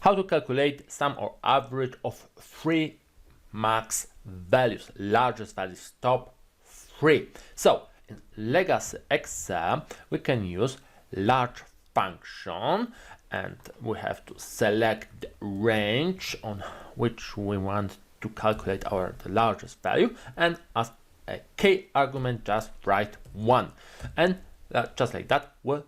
how to calculate sum or average of three max values, largest values, top three. So in legacy Excel, we can use large function, and we have to select the range on which we want to calculate the largest value, and as a key argument just write 1, and just like that we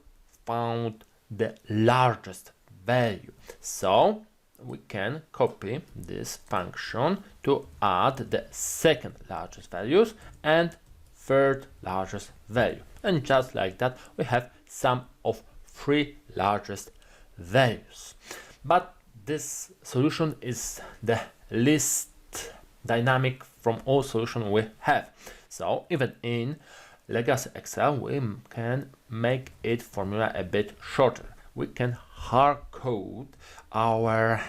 found the largest value. So we can copy this function to add the second largest values and third largest value, and just like that we have sum of three largest values. But this solution is the least dynamic from all solutions we have. So even in legacy Excel we can make its formula a bit shorter. We can hard code our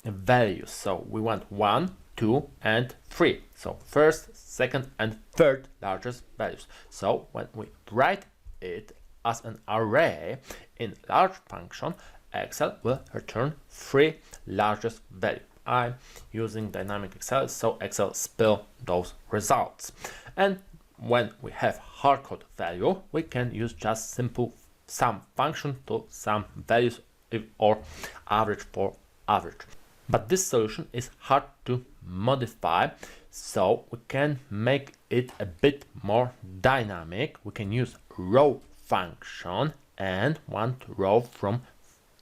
values. So we want 1, 2 and 3. So first, second and third largest values. So when we write it as an array in large function, Excel will return three largest values. I'm using Dynamic Excel, so Excel spill those results. And when we have hardcode value, we can use just simple sum function to sum values or average for average. But this solution is hard to modify, so we can make it a bit more dynamic. We can use row function and want row from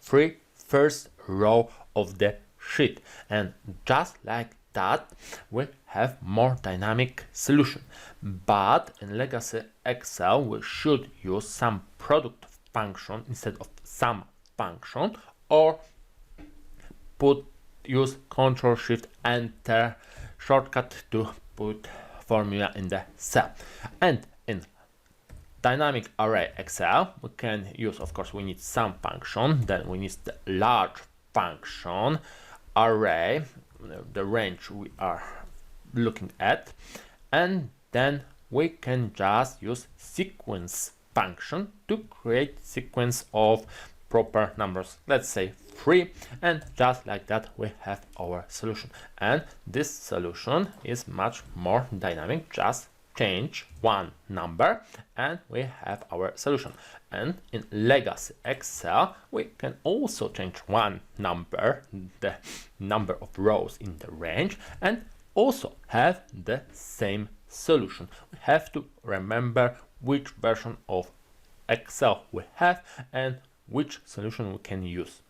first row of the sheet, and just like that we have more dynamic solution. But in legacy Excel we should use some product function instead of sum function, or use Ctrl Shift Enter shortcut to put formula in the cell. And in Dynamic Array Excel we can use, of course we need sum function, then we need the large function array, the range we are looking at, and then we can just use sequence function to create sequence of proper numbers, let's say 3, and just like that we have our solution. And this solution is much more dynamic. Just change one number and we have our solution. And in legacy Excel we can also change one number, the number of rows in the range, and also have the same solution. We have to remember which version of Excel we have and which solution we can use.